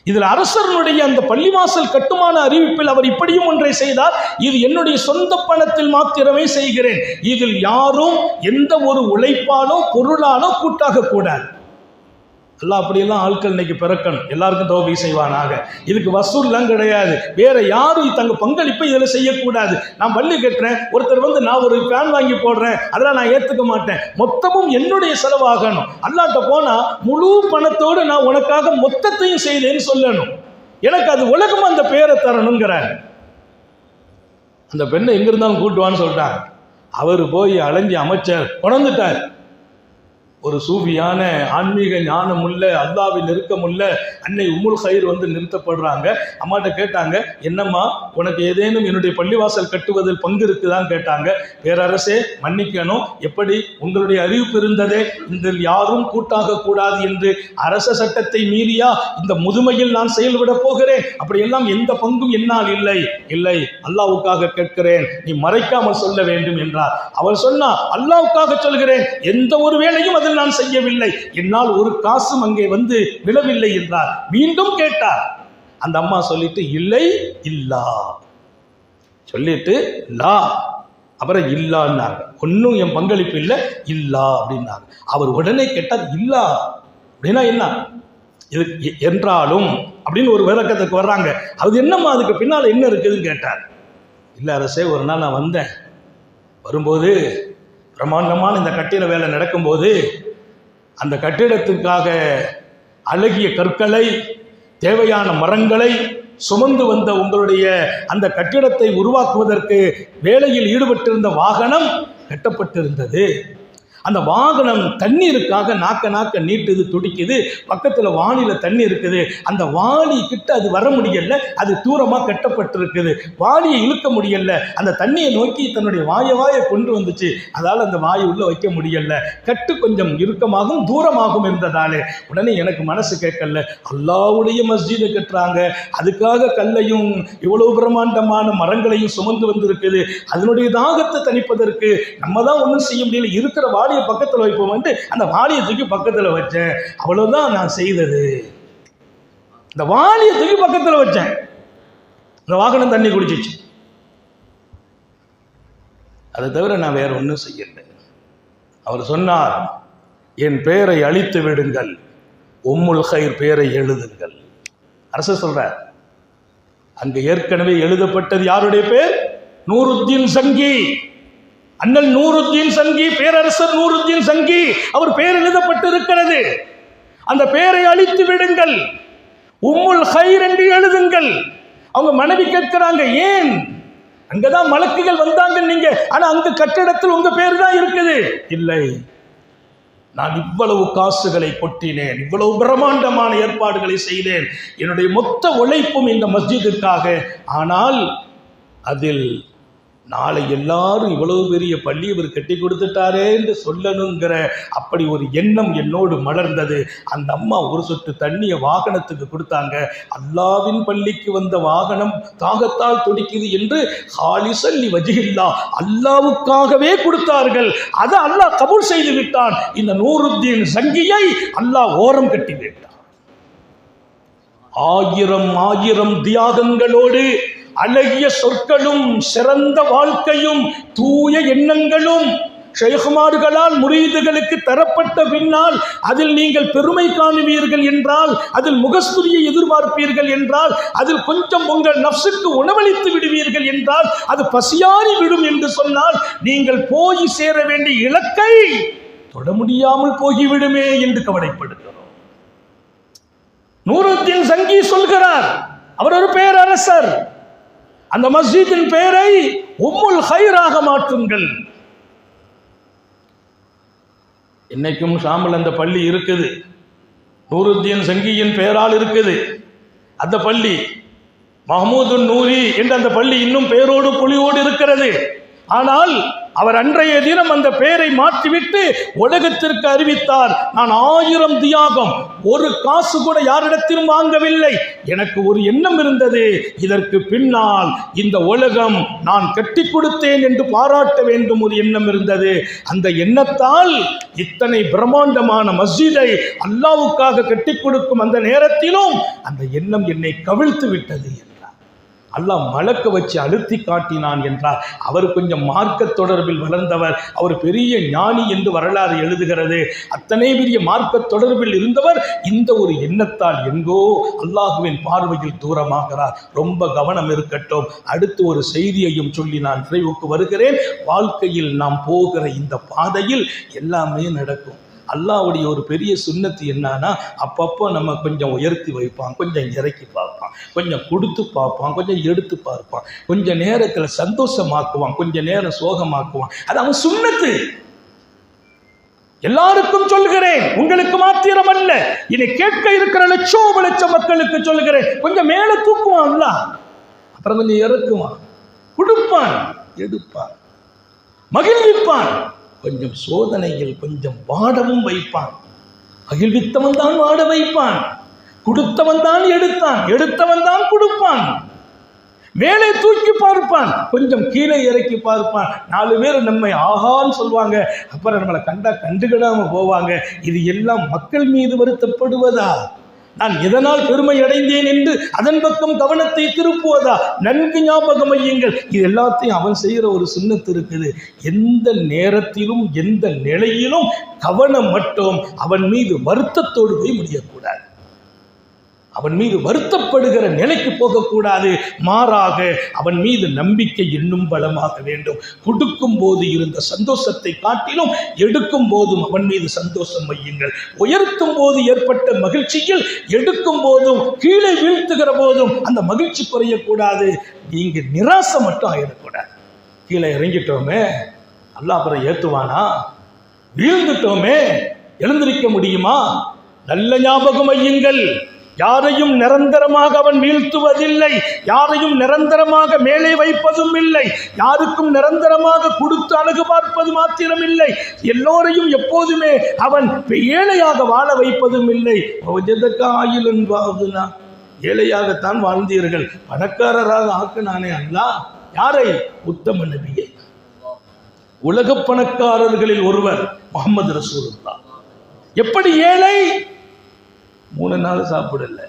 இதில் அரசனுடைய அந்த பள்ளிவாசல் கட்டுமான அறிவிப்பில் அவர் இப்படியும் ஒன்றை செய்தார், இது என்னுடைய சொந்த பணத்தில் மாத்திரமே செய்கிறேன், இதில் யாரும் எந்த ஒரு உழைப்பானோ பொருளானோ கூட்டாக கூடாது. எல்லாம் அப்படியெல்லாம் ஆட்கள் இன்னைக்கு பிறக்கணும், எல்லாருக்கும் தௌஃபீக் செய்வானாக. இதுக்கு வசூல்லாம் கிடையாது, வேற யாரும் தங்க பங்களிப்பை இதில் செய்யக்கூடாது. நான் பள்ளி கட்டுறேன், ஒருத்தர் நான் ஒரு ஃபேன் வாங்கி போடுறேன், அதெல்லாம் நான் ஏற்றுக்க மாட்டேன், மொத்தமும் என்னுடைய செலவாகணும். அல்லாட்ட போனா முழு பணத்தோடு நான் உனக்காக மொத்தத்தையும் செய்தேன்னு சொல்லணும், எனக்கு அது உலகம் அந்த பேரை தரணுங்கிறார். அந்த பெண்ணை எங்க இருந்தாலும் கூட்டுவான்னு சொல்லிட்டாங்க. அவர் போய் அலைஞ்சி அமைச்சர் கொண்டுட்டார். ஒரு சூஃபியான ஆன்மீக ஞானம் உள்ள அல்லாஹ்வின் நெருக்கம் உள்ள அன்னை உம்முல் ஹைர் நிறுத்தப்படுறாங்க. அம்மாட்ட கேட்டாங்க, என்னம்மா உனக்கு ஏதேனும் என்னுடைய பள்ளிவாசல் கட்டுவதில் பங்கு இருக்குதான்னு கேட்டாங்க. பேரரசே மன்னிக்கணும், எப்படி உங்களுடைய அறிவிப்பு இருந்ததே, இதில் யாரும் கூட்டாக கூடாது என்று அரச சட்டத்தை மீறியா இந்த முதுமையில் நான் செயல்பட போகிறேன், அப்படியெல்லாம் எந்த பங்கும் என்னால் இல்லை, இல்லை அல்லாஹ்வுக்காக கேட்கிறேன், நீ மறைக்காமல் சொல்ல வேண்டும் என்றார். அவர் சொன்னா, அல்லாஹ்வுக்காக சொல்கிறேன், எந்த ஒரு வேளையும் அதில் நான் செய்யவில்லை, என்னால் ஒரு காசும் அங்கே விழவில்லை என்றார். மீண்டும் கேட்டார். அந்த அம்மா சொல்லிட்டு இல்லை இல்லா சொல்லிட்டு லா, அப்புறம் இல்லான்னாங்க, ஒன்னும் என் பங்களிப்பு இல்லை இல்லா அப்படின்னாங்க. அவர் உடனே கேட்டார், இல்லா அப்படின்னா என்ன இது என்றாலும் அப்படின்னு ஒரு விளக்கத்துக்கு வர்றாங்க. அது என்னம்மா அதுக்கு பின்னால என்ன இருக்குதுன்னு கேட்டார். இல்லை அரசே, ஒரு நாள் நான் வந்தேன், வரும்போது பிரம்மாண்டமான இந்த கட்டிட வேலை நடக்கும்போது அந்த கட்டிடத்துக்காக அழகிய கற்களை தேவையான மரங்களை சுமந்து வந்த உங்களுடைய அந்த கட்டிடத்தை உருவாக்குவதற்கு வேலையில் ஈடுபட்டிருந்த வாகனம் கட்டப்பட்டிருந்தது. அந்த வாகனம் தண்ணீருக்காக நாக்க நீட்டுது, துடிக்குது, பக்கத்தில் வாளியில் தண்ணி இருக்குது, அந்த வாளி கிட்ட அது வர முடியல, அது தூரமாக கட்டப்பட்டிருக்குது, வாளியை இழுக்க முடியல, அந்த தண்ணியை நோக்கி தன்னுடைய வாயை கொண்டு வந்துச்சு, அதால் அந்த வாயை உள்ள வைக்க முடியல, கட்டு கொஞ்சம் இறுக்கமாகவும் தூரமாகவும் இருந்ததாலே உடனே எனக்கு மனசு கேட்கல, அல்லாஹ்வுடைய மஸ்ஜிதை கட்டுறாங்க, அதுக்காக கல்லையும் இவ்வளவு பிரம்மாண்டமான மரங்களையும் சுமந்து வந்திருக்குது, அதனுடைய தாகத்தை தணிப்பதற்கு நம்ம தான் ஒன்றும் செய்ய முடியல, இருக்கிற வாளியை பக்கத்தில் வைப்போம், அந்த வாளியை தூக்கி பக்கத்தில் வச்சேன், அவ்வளவுதான் நான் செய்தது. இந்த வாளியை தூக்கி பக்கத்தில் வச்சேன், இந்த வாகனம் தண்ணி குடிச்சிச்சு, அதை தவிர நான் வேற ஒன்றும் செய்யல. அவர் சொன்னார், என் பெயரை அழித்து விடுங்கள், உம்முல் ஹைர் பெயரை எழுதுங்கள். அரசு சொல்றார், அங்கு ஏற்கனவே எழுதப்பட்டது யாருடைய பேர்? நூருத்தீன் சங்கி, அண்ணல் நூருத்தீன் சங்கி, பேரரசர் நூருத்தீன் சங்கி, அவர் பெயர் எழுதப்பட்டிருக்கிறது. அந்த பெயரை அழித்து விடுங்கள், உம்முல் ஹைர் என்று எழுதுங்கள். அவங்க மனைவி கேட்கிறாங்க, ஏன்? அங்கதான் மலக்குகள் வந்தாங்க நீங்க, ஆனா அங்க கட்டிடத்தில் உங்க பேர் தான் இருக்குது. இல்லை, நான் இவ்வளவு காசுகளை கொட்டினேன், இவ்வளவு பிரம்மாண்டமான ஏற்பாடுகளை செய்தேன், என்னுடைய மொத்த உழைப்பும் இந்த மஸ்ஜிதுக்காக, ஆனால் அதில் நாளை எல்லாரும் இவ்வளவு பெரிய பள்ளி இவர் கட்டி கொடுத்துட்டாரே என்று சொல்லணுங்கிற அப்படி ஒரு எண்ணம் என்னோடு மலர்ந்தது. அந்த அம்மா ஒரு சொட்டு தண்ணியை வாகனத்துக்கு கொடுத்தாங்க. அல்லாவின் பள்ளிக்கு வந்த வாகனம் தாகத்தால் துடிக்குது என்று ஹாலிசல்லி வஜிஹில்லா, அல்லாவுக்காகவே கொடுத்தார்கள். அதை அல்லாஹ் கபூல் செய்து விட்டான். இந்த நூருத்தீன் சங்கியை அல்லாஹ் ஓரம் கட்டி விட்டான். ஆயிரம் ஆயிரம் தியாகங்களோடு அழகிய சொற்களும் சிறந்த வாழ்க்கையும் தூய எண்ணங்களும் ஷைஹ்மார்களால் முரீதுகளுக்கு தரப்பட்ட பின்னால் அதில் நீங்கள் பெருமை காணுவீர்கள் என்றால், அதில் முகஸ்துதியை எதிர்பார்ப்பீர்கள் என்றால், அதில் கொஞ்சம் உங்கள் நஃப்ஸுக்கு உணவளித்து விடுவீர்கள் என்றால், அது பசியாறி விடும் என்று சொன்னால், நீங்கள் போய் சேர வேண்டிய இலக்கை தொட முடியாமல் போகிவிடுமே என்று கவலைப்படுகிறோம். நூருத்தீன் சங்கி சொல்கிறார், அவர் ஒரு பேரரசர். அந்த மஸ்ஜிதின் பெயரை உம்முல் ஹைராக மாற்றுங்கள். இன்னைக்கும் ஷாமில் அந்த பள்ளி இருக்குது, நூருத்தீன் சங்கியின் பெயரால் இருக்குது. அந்த பள்ளி மஹமூது நூரி என்ற அந்த பள்ளி இன்னும் பெயரோடு புலியோடு இருக்கிறது. ஆனால் அவர் அன்றைய தினம் அந்த பெயரை மாற்றிவிட்டு உலகத்திற்கு அறிவித்தார், நான் 1000 தியாகம், ஒரு காசு கூட யாரிடத்திலும் வாங்கவில்லை. எனக்கு ஒரு எண்ணம் இருந்தது, இதற்கு பின்னால் இந்த உலகம் நான் கட்டி கொடுத்தேன் என்று பாராட்ட வேண்டும் ஒரு எண்ணம் இருந்தது. அந்த எண்ணத்தால் இத்தனை பிரம்மாண்டமான மஸ்ஜிதை அல்லாஹ்வுக்காக கட்டி கொடுக்கும் அந்த நேரத்திலும் அந்த எண்ணம் என்னை கவிழ்த்து விட்டது. அல்லாஹ் மலக்க வச்சு அழுத்தி காட்டினான் என்றார். அவர் கொஞ்சம் மார்க்க தொடர்பில் வளர்ந்தவர், அவர் பெரிய ஞானி என்று வரலாறு எழுதுகிறது. அத்தனை பெரிய மார்க்க தொடர்பில் இருந்தவர் இந்த ஒரு எண்ணத்தால் எங்கோ அல்லாஹுவின் பார்வையில் தூரமாகிறார். ரொம்ப கவனம் இருக்கட்டும். அடுத்து ஒரு செய்தியையும் சொல்லி நான் நிறைவுக்கு வருகிறேன். வாழ்க்கையில் நாம் போகிற இந்த பாதையில் எல்லாமே நடக்கும். அல்லாஹ்வுடைய ஒரு பெரிய சுன்னத்து என்னன்னா, அப்பப்போ நம்ம கொஞ்சம் உயர்த்தி வைப்பான், கொஞ்சம் இறக்கி பார்ப்பான், கொஞ்சம் கொடுத்து பார்ப்பான், கொஞ்சம் எடுத்து பார்ப்பான், கொஞ்ச நேரத்தில் சந்தோஷமாக்குவான், கொஞ்ச நேரம் சோகமாக்குவான். அது அவன் சுன்னத்து. எல்லாருக்கும் சொல்கிறேன், உங்களுக்கு மாத்திரம் அல்ல, இனி கேட்க இருக்கிற லட்சம் மக்களுக்கு சொல்கிறேன். கொஞ்சம் மேல தூக்குவான் அல்லாஹ், அப்புறம் கொஞ்சம் இறக்குவான், கொடுப்பான், எடுப்பான், மகிழ்விப்பான். கொஞ்சம் சோதனையில் கொஞ்சம் வாடவும் வைப்பான். மகிழ்வித்தவன் தான் வாட வைப்பான், கொடுத்தவன் தான் எடுத்தான், எடுத்தவன் தான் கொடுப்பான். மேலே தூக்கி பார்ப்பான், கொஞ்சம் கீழே இறக்கி பார்ப்பான். 4 பேர் நம்மை ஆகான்னு சொல்லுவாங்க, அப்புறம் நம்மளை கண்டா கண்டுகிடாம போவாங்க. இது எல்லாம் மக்கள் மீது வருத்தப்படுவதா? நான் எதனால் பெருமை அடைந்தேன் என்று அதன் பக்கம் கவனத்தை திருப்புவதா? நன்கு ஞாபகம் வையுங்கள், இது எல்லாத்தையும் அவன் செய்கிற ஒரு சுன்னத்து இருக்குது. எந்த நேரத்திலும் எந்த நிலையிலும் கவனம் மட்டும் அவன் மீது வருத்தத்தோடு போய் முடியக்கூடாது. அவன் மீது வருத்தப்படுகிற நிலைக்கு போகக்கூடாது. மாறாக அவன் மீது நம்பிக்கை இன்னும் பலமாக வேண்டும். கொடுக்கும் போது இருந்த சந்தோஷத்தை காட்டிலும் எடுக்கும் போதும் அவன் மீது சந்தோஷம் வையுங்கள். உயர்த்தும் போது ஏற்பட்ட மகிழ்ச்சியில் எடுக்கும் போதும் கீழே வீழ்த்துகிற போதும் அந்த மகிழ்ச்சி குறையக்கூடாது. நீங்க நிராசை மட்டும் ஆயிடக்கூடாது. கீழே இறங்கிட்டோமே அல்லாஹ் அப்புறம் ஏத்துவானா? வீழ்ந்துட்டோமே எழுந்திருக்க முடியுமா? நல்ல ஞாபகம் வையுங்கள், யாரையும் நிரந்தரமாக அவன் வீழ்த்துவதில்லை, யாரையும் நிரந்தரமாக மேலே வைப்பதும் இல்லை, யாருக்கும் நிரந்தரமாக கொடுத்து அழகு பார்ப்பது மாத்திரம் இல்லை, எல்லோரையும் எப்போதுமே அவன் ஏழையாக வாழ வைப்பதும் இல்லை. ஏழையாகத்தான் வாழ்ந்தீர்கள், பணக்காரராக ஆக்குனானே அல்லாஹ். யாரை? உத்தம நபியை. உலக பணக்காரர்களில் ஒருவர் முஹம்மது ரசூலுல்லாஹ். எப்படி ஏழை? 3 நாள் சாப்பிடல.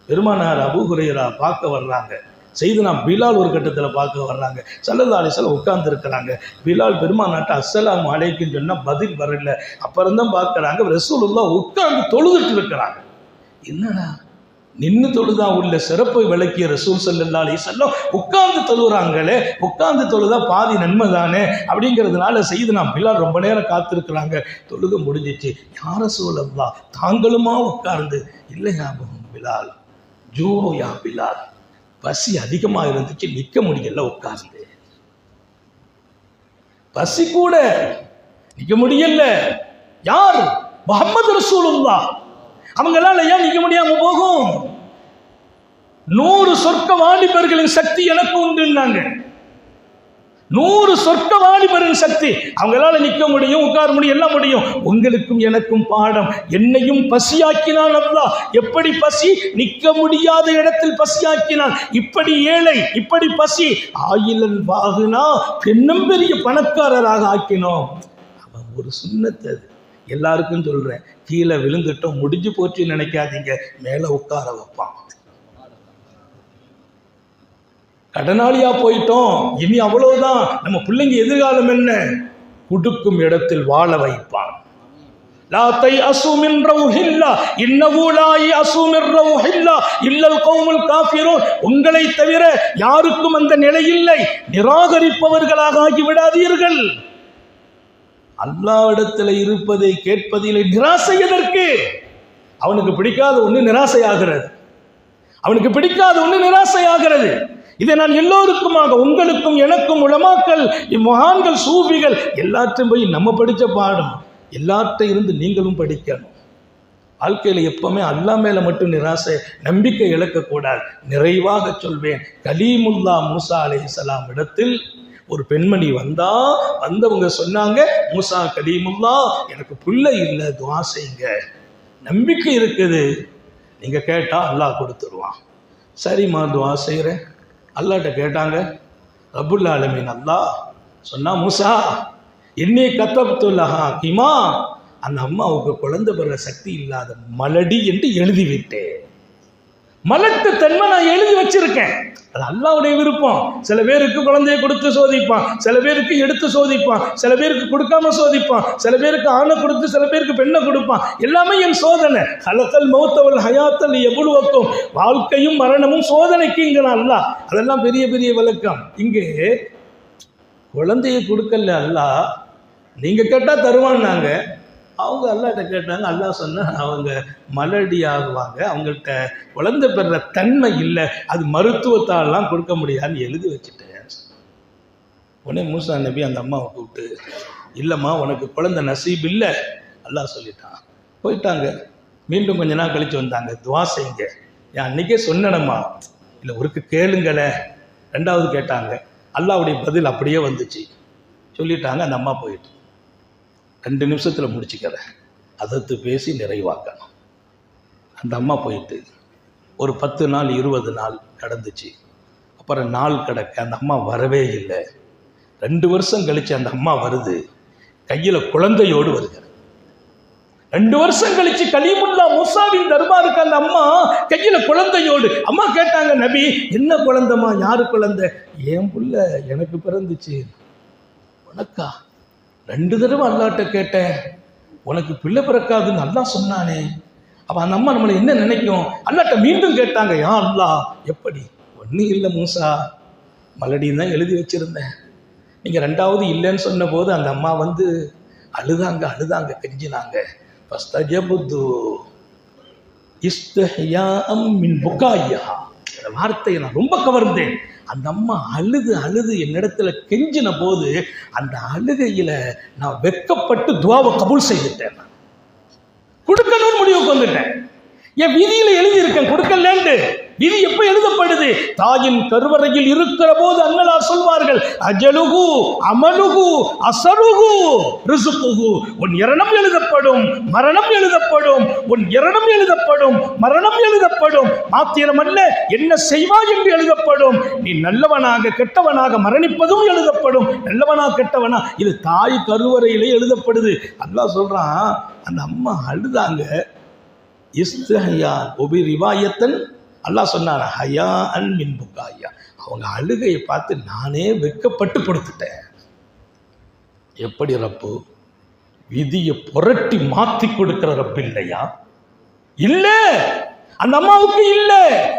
பெருமானார் அபூ ஹுரைரா பார்க்க வர்றாங்க, செய்தனா பிலால் ஒரு கட்டத்தில் பார்க்க வர்றாங்க. ஸல்லல்லாஹு அலைஹி வஸல்லம் உட்கார்ந்து இருக்கிறாங்க. பிலால் பெருமானாட்ட அஸ்ஸலாமு அலைக்கும் சொன்னா பதில் வரல. அப்புறம் தான் பார்க்குறாங்க ரசூலுல்லாஹ் உட்கார்ந்து தொழுதுட்டு இருக்கிறாங்க. என்னடா நின்று தொழுதா உள்ள சிறப்பை விளக்கிய ரசூல் ஸல்லல்லாஹு அலைஹி வஸல்லம் உட்கார்ந்து தொழுகிறாங்களே, உட்கார்ந்து தொழுதா பாதி நன்மை தானே அப்படிங்கிறதுனால செய்தனா பிலால் ரொம்ப நேரம் காத்திருக்கிறாங்க. தொழுக முடிஞ்சிச்சு. யா ரசூலல்லாஹ் தாங்களுமா உட்கார்ந்து? இல்லையா பிலால், ஜூயா பிலால், பசி அதிகமாக இருந்துச்சு, நிற்க முடியல, உட்கார்ந்து. பசி கூட நிற்க முடியல. யார்? முஹம்மது ரசூலுல்லாஹ். அவங்களால ஏன் நிற்க முடியாம போகும்? 100 சொர்க்க வாலிபர்களின் சக்தி எனக்கு உண்டுன்னாங்க. 100 சொர்க்க வாலிபரின் சக்தி. அவங்களால நிற்க முடியும், உட்கார முடியும், எல்லாம் முடியும். உங்களுக்கும் எனக்கும் பாடம். என்னையும் பசியாக்கினான் அல்லாஹ். எப்படி பசி? நிற்க முடியாத இடத்தில் பசியாக்கினான். இப்படி ஏழை, இப்படி பசி, ஆயிலன் வாகுனா பெண்ணும் பெரிய பணக்காரராக ஆக்கினோம். அவன் ஒரு சுன்னத்து. எல்லாருக்கும் சொல்றேன், கீழே விழுந்துட்டோம் முடிஞ்சு போச்சு நினைக்காதீங்க, மேல உட்கார வைப்பான். கடனாளியா போயிட்டோம், இனி அவ்வளவுதான், நம்ம பிள்ளைங்க எதிர்காலம் என்ன? குடுக்கும் இடத்தில் வாழ வைப்பான். லா தைஅஸு மின் ரௌஹில்லாஹ் இன்னஹு லா யஅஸு மின் ரௌஹில்லாஹ் இல்லல் கௌமுல் காஃபிரூன். உங்களை தவிர யாருக்கும் அந்த நிலை இல்லை. நிராகரிப்பவர்களாக ஆகிவிடாதீர்கள். அல்லாஹ்விடத்தில் இருப்பதை கேட்பதிலே நிராசை எதற்கு? அவனுக்கு பிடிக்காத ஒன்று நிராசையாகிறது. அவனுக்கு பிடிக்காத ஒன்று நிராசையாகிறது. இதை நான் எல்லோருக்குமாக, உங்களுக்கும் எனக்கும், உலமாக்கள், மகான்கள், சூஃபிகள் எல்லாத்தையும் போய் நம்ம படித்த பாடம் எல்லாத்தையும் இருந்து நீங்களும் படிக்கணும். வாழ்க்கையில் எப்பவுமே அல்லாஹ் மேல மட்டும் நிராசை, நம்பிக்கை இழக்கக்கூடாது. நிறைவாக சொல்வேன், கலீமுல்லா மூசா அலைஹிஸ்ஸலாம் இடத்தில் ஒரு பெண்மணி வந்தவங்க சொன்னாங்க, மூசா கலீமுல்லா எனக்கு பிள்ளை இல்லை, துஆ செய்யுங்க. நம்பிக்கை இருக்குது, நீங்க கேட்டா அல்லாஹ் கொடுத்துருவான். சரிம்மா துஆ செய்கிறேன். அல்லாஹ்ட்ட கேட்டாங்க. ரப்புல் ஆலமீன் அல்லாஹ் சொன்னா, மூசா இன்னி கத்தப்துல்லஹா கிமா, அந்த அம்மாவுக்கு குழந்தை பெற சக்தி இல்லாத மலடி என்று எழுதிவிட்டேன். மலட்டு தன்மை நான் எழுதி வச்சிருக்கேன். அது அல்லாஹ்வுடைய விருப்பம். சில பேருக்கு குழந்தையை கொடுத்து சோதிப்பான், சில பேருக்கு எடுத்து சோதிப்பான், சில பேருக்கு கொடுக்காம சோதிப்பான், சில பேருக்கு ஆணை கொடுத்து சில பேருக்கு பெண்ணை கொடுப்பான். எல்லாமே என் சோதனை. ஹலக்கல் மௌத்தவல் ஹயாத்தல் எவ்வளவுக்கும், வாழ்க்கையும் மரணமும் சோதனைக்குங்கிறான் அல்லாஹ். அதெல்லாம் பெரிய பெரிய விளக்கம். இங்கே குழந்தையை கொடுக்கல அல்லாஹ், நீங்க கேட்டா தருவான்னாங்க. அவங்க அல்லாஹ்ட்ட கேட்டாங்க. அல்லாஹ் சொன்னா அவங்க மலடி ஆகுவாங்க, அவங்கள்ட்ட குழந்தை பெற தன்மை இல்லை, அது மருத்துவத்தாலாம் கொடுக்க முடியாதுன்னு எழுதி வச்சுட்டேன். உடனே மூசா நபி அந்த அம்மாவை கூப்பிட்டு, இல்லைம்மா உனக்கு குழந்தை நசீப் இல்லை, அல்லாஹ் சொல்லிட்டான். போயிட்டாங்க. மீண்டும் கொஞ்ச நாள் கழிச்சு வந்தாங்க, துஆ செய்யுங்க. நான் அன்னைக்கே சொன்னேனம்மா, இல்லை ஒருக்கு கேளுங்களே. ரெண்டாவது கேட்டாங்க, அல்லாஹ்வுடைய பதில் அப்படியே வந்துச்சு. சொல்லிட்டாங்க. அந்த அம்மா போயிட்டு 2 நிமிஷத்தில் முடிச்சுக்கிறேன், அதத்து பேசி நிறைவாக்கணும். அந்த அம்மா போயிட்டு ஒரு 10 நாள் 20 நாள் கடந்துச்சு. அப்புறம் நாள் கிடக்க அந்த அம்மா வரவே இல்லை. 2 வருஷம் கழிச்சு அந்த அம்மா வருது, கையில் குழந்தையோடு வருகிறது. 2 வருஷம் கழிச்சு கலீமுல்லா மூசாவின் தர்பாருக்கு அந்த அம்மா கையில் குழந்தையோடு. அம்மா கேட்டாங்க, நபி என்ன குழந்தைமா? யாரு குழந்தை? என் புள்ள எனக்கு பிறந்துச்சு. உனக்கா? 2 தடவை அல்லாஹ்ட்ட கேட்டேன், உனக்கு பிள்ளை பிறக்காதுன்னு அல்லாஹ் சொன்னானே. அப்போ அந்த அம்மா நம்மளை என்ன நினைக்கும்? அல்லாஹ்ட்ட மீண்டும் கேட்டாங்க, யா அல்லாஹ் எப்படி? ஒன்றும் இல்லை மூசா, மலடின்னு தான் எழுதி வச்சிருந்தேன். நீங்கள் 2வது இல்லைன்னு சொன்ன போது அந்த அம்மா வந்து அழுதாங்க, கெஞ்சினாங்க. ஃபஸ்தஜபது இஸ்திஹ்யாஅம் மின் புகாயிஹா. இந்த வார்த்தையை நான் ரொம்ப கவர்ந்தேன். அந்த அம்மா அழுது என்னிடத்துல கெஞ்சின போது அந்த அழுகையில நான் வெக்கப்பட்டு துஆவை கபூல் செய்துட்டேன். கொடுக்கணும்னு முடிவுக்கு வந்துட்டேன். என் விதியில எழுதி இருக்கேன் கொடுக்கலன்னு. விதி எப்ப எழுதப்படுது? தாயின் கருவறையில் இருக்கிற போது அன்னலார் சொல்வார்கள், அஜலுகு அமலுகு அசருகு ரிசுகுகு. உன் இரணம் எழுதப்படும், மரணம் எழுதப்படும், உன் இரணம் எழுதப்படும், மரணம் எழுதப்படும். மாத்திரமல்ல, என்ன செய்வாய் என்று எழுதப்படும். நீ நல்லவனாக கெட்டவனாக மரணிப்பதும் எழுதப்படும். நல்லவனா கெட்டவனா, இது தாய் கருவறையிலே எழுதப்படுது. அல்லாஹ் சொல்றான். அந்த அம்மா அழுதாங்க. இஸ்திஹ்யான் ஒபி ரிவாயத்தன் அல்லாஹ் சொன்னார், ஹயா அன் மின் புகாயா. அவங்க அழுகையை பார்த்து நானே வெக்கப்பட்டு கொடுத்துட்டேன். எப்படி ரப்பு? விதியை புரட்டி மாத்தி கொடுக்கிற ரப்பு இல்லையா? இல்ல, அந்த அம்மாவுக்கு இல்ல.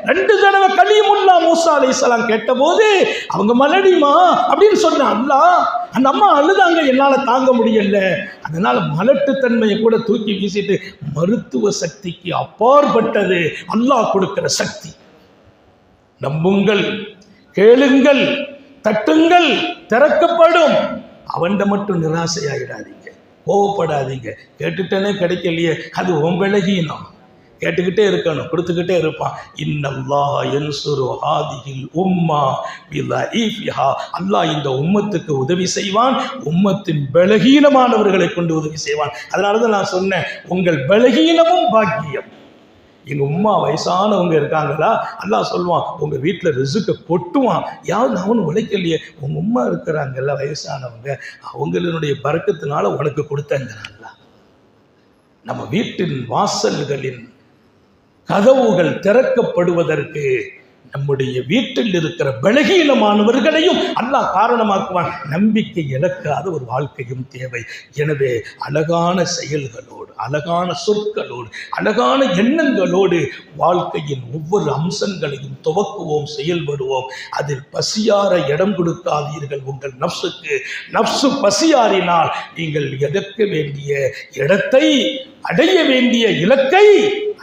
2 தடவை கலீமுல்லா மூசா அலைஹிஸ்ஸலாம் கேட்ட போது அவங்க மலடிமா அப்படின்னு சொன்ன அல்லாஹ். அந்த அம்மா அழுதாங்க, என்னால தாங்க முடியல. அதனால மலட்டுத்தன்மையை கூட தூக்கி வீசிட்டு மருத்துவ சக்திக்கு அப்பாற்பட்டது அல்லாஹ் கொடுக்கிற சக்தி. நம்புங்கள், கேளுங்கள், தட்டுங்கள், திறக்கப்படும். அவன்கிட்ட மட்டும் நிராசையாயிடாதீங்க, கோவப்படாதீங்க. கேட்டுட்டனே கிடைக்கலையே, அது உன் பலகீனம். கேட்டுக்கிட்டே இருக்கணும், கொடுத்துக்கிட்டே இருப்பான். இன்னல்லாஹ் யன்சுரு ஹாதிஹில் உம்மா பிலைஃபிஹா, அல்லாஹ் இந்த உம்மத்துக்கு உதவி செய்வான், உம்மத்தின் பலகீனமானவர்களை கொண்டு உதவி செய்வான். அதனால தான் நான் சொன்னேன், உங்கள் பலகீனமும் பாக்கியம். எங்கள் உம்மா வயசானவங்க இருக்காங்களா, அல்லாஹ் சொல்லுவான் உங்கள் வீட்டில் ரிசுக்கை கொட்டுவான். யாரும் அவனு உழைக்கலையே, உங்கள் உம்மா இருக்கிறாங்கல்ல வயசானவங்க, அவங்களுடைய பரக்கத்தினால உனக்கு கொடுத்தங்கிறான்ல. நம்ம வீட்டின் வாசல்களின் கதவுகள் திறக்கப்படுவதற்கு நம்முடைய வீட்டில் இருக்கிற பலகீனமானவர்களையும் அல்லாஹ் காரணமாக்குவான். நம்பிக்கை இழக்காத ஒரு வாழ்க்கையும் தேவை. எனவே அழகான செயல்களோடு, அழகான சொற்களோடு, அழகான எண்ணங்களோடு வாழ்க்கையின் ஒவ்வொரு அம்சங்களையும் துவக்குவோம், செயல்படுவோம். அதில் பசியார இடம் கொடுக்காதீர்கள் உங்கள் நப்சுக்கு. நப்சு பசியாறினால் நீங்கள் எடுக்க வேண்டிய இடத்தை, அடைய வேண்டிய இலக்கை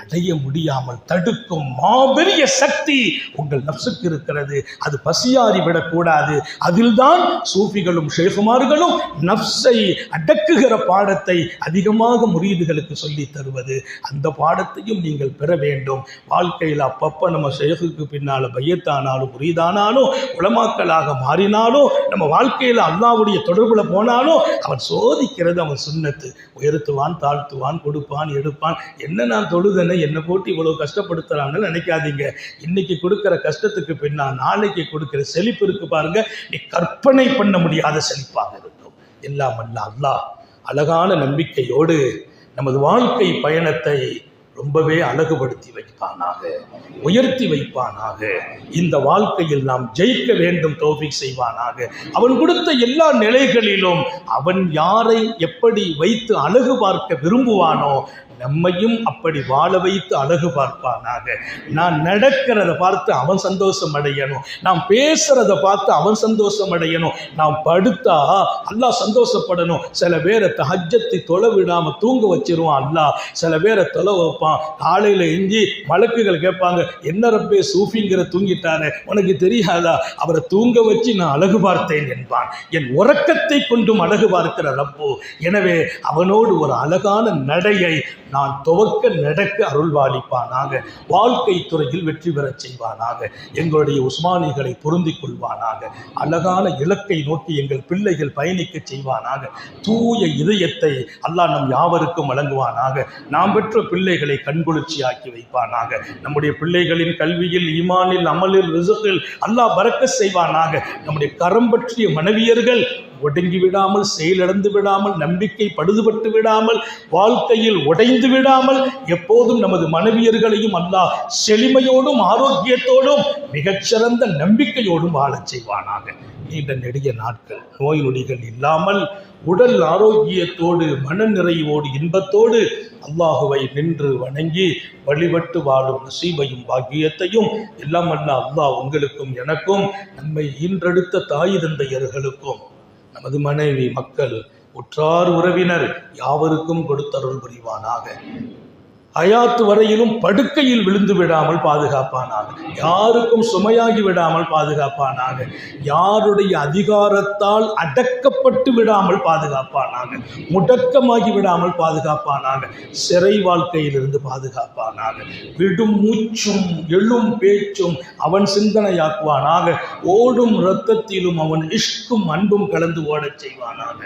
அடைய முடியாமல் தடுக்கும் மாபெரிய சக்தி உங்கள் நப்சுக்கு இருக்கிறது. அது பசியாறி விடக்கூடாது. அதில்தான் சூஃபிகளும் ஷேகுமார்களும் நப்சை அடக்குகிற பாடத்தை அதிகமாக முரீதுகளுக்கு சொல்லி தருவது. அந்த பாடத்தையும் நீங்கள் பெற வேண்டும். வாழ்க்கையில் அப்பப்போ நம்ம ஷேகுக்கு பின்னால் பையத்தானாலும் முரீதானாலும் உலமாக்களாக மாறினாலும் நம்ம வாழ்க்கையில் அல்லாஹ்வுடைய தொடர்புல போனாலும் அவன் சோதிக்கிறது அவன் சுன்னத்து. உயர்த்துவான், தாழ்த்துவான், கொடுப்பான், எடுப்பான். என்ன நான் தொழுதனை என்னை போட்டு இவ்வளவு கஷ்டப்படுத்துறான்னு நினைக்காதீங்க. இன்னைக்கு கொடுக்கிற கஷ்டத்துக்கு பின்னால் நாளைக்கு கொடுக்கிற செழிப்பு இருக்கு பாருங்க, நீ கற்பனை பண்ண முடியாத செழிப்பாக இருக்கும். எல்லாம் அல்ல அல்லாஹ் அழகான நம்பிக்கையோடு நமது வாழ்க்கை பயணத்தை ரொம்பவே அழகுபடுத்தி வைப்பானாக, உயர்த்தி வைப்பானாக. இந்த வாழ்க்கையில் நாம் ஜெயிக்க வேண்டும், தௌஃபீக் செய்வானாக. அவன் கொடுத்த எல்லா நிலைகளிலும் அவன் யாரை எப்படி வைத்து அழகு பார்க்க விரும்புவானோ நம்மையும் அப்படி வாழ வைத்து அழகு பார்ப்பானாக. நான் நடக்கிறத பார்த்து அவன் சந்தோஷம் அடையணும், நாம் பேசுறத பார்த்து அவன் சந்தோஷம் அடையணும், நாம் படுத்தா அல்லாஹ் சந்தோஷப்படணும். சில பேரை தஹஜ்ஜத்தை தொலை விடாம தூங்க வச்சிருவான் அல்லாஹ், சில பேரை தொலை வைப்பான். காலையில எஞ்சி மலக்குகள் கேட்பாங்க, என்ன ரப்பே சூஃபிங்கிற தூங்கிட்டாரு, உனக்கு தெரியாதா, அவரை தூங்க வச்சு நான் அழகு பார்த்தேன் என்பான். என் உறக்கத்தை கொண்டும் அழகு பார்க்கிற ரப்பு. எனவே அவனோடு ஒரு அழகான நடையை நான் துவக்க நடக்க அருள்வாளிப்பானாக. வாழ்க்கை துறையில் வெற்றி பெறச் செய்வானாக. எங்களுடைய உஸ்மானிகளை பொருந்திக் கொள்வானாக. அழகான இலக்கை நோக்கி எங்கள் பிள்ளைகள் பயணிக்க செய்வானாக. தூய இதயத்தை அல்லாஹ் நம் யாவருக்கும் வழங்குவானாக. நாம் பெற்ற பிள்ளைகளை கண்குளிர்ச்சியாக்கி வைப்பானாக. நம்முடைய பிள்ளைகளின் கல்வியில், ஈமானில், அமலில், ரிசுகில் அல்லாஹ் பரக்கத் செய்வானாக. நம்முடைய கரம் பற்றிய மனைவியர்கள் ஒடுங்கி விடாமல், செயலிழந்து விடாமல், நம்பிக்கை படுதுபட்டு விடாமல், வாழ்க்கையில் உடைந்து விடாமல், எப்போதும் நமது மனைவியர்களையும் அல்லாஹ் செழுமையோடும் ஆரோக்கியத்தோடும் மிகச்சிறந்த நம்பிக்கையோடும் வாழச் செய்வானாக. நீண்ட நெடிய நாட்கள், நோய் நொடிகள் இல்லாமல் உடல் ஆரோக்கியத்தோடு, மன நிறைவோடு, இன்பத்தோடு அல்லாஹுவை நின்று வணங்கி வழிபட்டு வாழும் நசீபையும் பாக்கியத்தையும் எல்லாம் அல்ல அல்லாஹ் உங்களுக்கும் எனக்கும், நம்மை ஈன்றெடுத்த தாய் தந்தையர்களுக்கும், நமது மனைவி, மக்கள், உற்றார் உறவினர் யாவருக்கும் கொடுத்தருள் புரிவானாக. ஹயாத்து வரையிலும் படுக்கையில் விழுந்து விடாமல் பாதுகாப்பானாக. யாருக்கும் சுமையாகி விடாமல் பாதுகாப்பானாக. யாருடைய அதிகாரத்தால் அடக்கப்பட்டு விடாமல் பாதுகாப்பானாக. முடக்கமாகி விடாமல் பாதுகாப்பானாக. சிறை வாழ்க்கையிலிருந்து பாதுகாப்பானாக. விடும் மூச்சும் எழும் பேச்சும் அவன் சிந்தனையாக்குவானாக. ஓடும் இரத்தத்திலும் அவன் இஷ்கும் அன்பும் கலந்து ஓடச் செய்வானாக.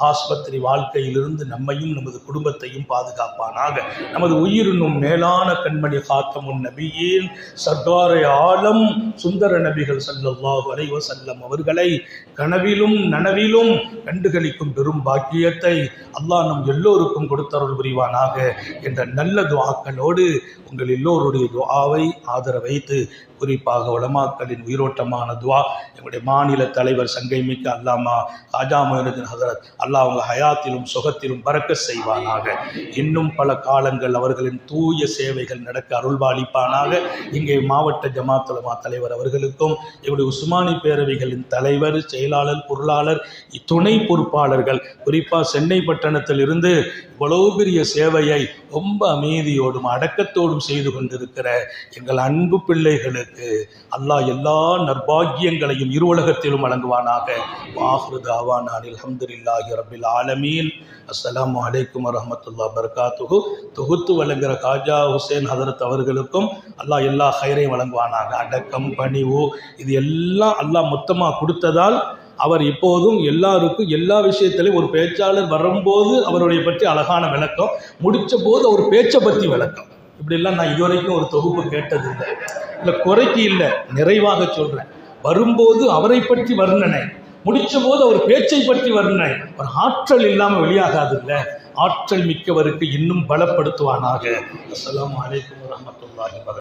ஆஸ்பத்திரி வாழ்க்கையிலிருந்து நம்மையும் நமது குடும்பத்தையும் பாதுகாப்பானாக. நமது உயிரினும் மேலான கண்மணி காத்தமுன் நபியின் சர்தாரை ஆலம் சுந்தர நபிகள் ஸல்லல்லாஹு அலைஹி வஸல்லம் அவர்களை கனவிலும் நனவிலும் கண்டுகளிக்கும் பெரும் பாக்கியத்தை அல்லாஹ் நம் எல்லோருக்கும் கொடுத்தருள் புரிவானாக என்ற நல்ல துஆக்களோடு உங்கள் எல்லோருடைய துஆவை ஆதரவைத்து, குறிப்பாக உலமாக்களின் உயிரோட்டமான துஆ, எங்களுடைய மாநில தலைவர் சங்கைமிக்க அல்லாமா ஹாஜா மொய்னுதீன் ஹஸரத் அல்லாஹ் அவங்க ஹயாத்திலும் சுகத்திலும் பரக்கத் செய்வானாக. இன்னும் பல காலங்கள் அவர்களின் தூய சேவைகள் நடக்க அருள்பாலிப்பானாக. இங்கே மாவட்ட ஜமாத் உலமா தலைவர் அவர்களுக்கும், எங்களுடைய உஸ்மானி பேரவைகளின் தலைவர், செயலாளர், பொருளாளர், துணை பொறுப்பாளர்கள், குறிப்பாக சென்னை பட்டணத்தில் இருந்து இவ்வளவு பெரிய சேவையை ரொம்ப அமைதியோடும் அடக்கத்தோடும் செய்து கொண்டிருக்கிற எங்கள் அன்பு பிள்ளைகளுக்கு அல்லாஹ் எல்லா நற்பாக்கியங்களையும் இரு உலகத்திலும் வழங்குவானாக. வாஹிரு தாவானா அல்ஹம்துலில்லாஹி ரப்பில் ஆலமீன். அஸ்ஸலாமு அலைக்கும் வரஹ்மத்துல்லாஹி வபரகாத்துஹு. தொகுத்து வழங்குகிற காஜா ஹுசைன் ஹதரத் அவர்களுக்கும் அல்லாஹ் எல்லா ஹைரையும் வழங்குவானாக. அடக்கம், பணிவு, இது எல்லாம் அல்லாஹ் மொத்தமாக கொடுத்ததால் அவர் இப்போதும் எல்லாருக்கும் எல்லா விஷயத்திலையும் ஒரு பேச்சாளர் வரும்போது அவருடைய பற்றி அழகான விளக்கம், முடித்த போது அவர் பேச்சை பற்றி விளக்கம். இப்படிலாம் நான் இதுவரைக்கும் ஒரு தொகுப்பு கேட்டதில்லை. இல்லை குறைக்கு இல்லை, நிறைவாக சொல்கிறேன். வரும்போது அவரை பற்றி வர்ணனை, முடிச்ச போது அவர் பேச்சை பற்றி வர்ணனை. ஒரு ஆற்றல் இல்லாமல் வெளியாகாது இல்லை. ஆற்றல் மிக்கவருக்கு இன்னும் பலப்படுத்துவானாக. அஸ்ஸலாமு அலைக்கும் வரஹ்மத்துல்லாஹி வபரகாத்துஹு.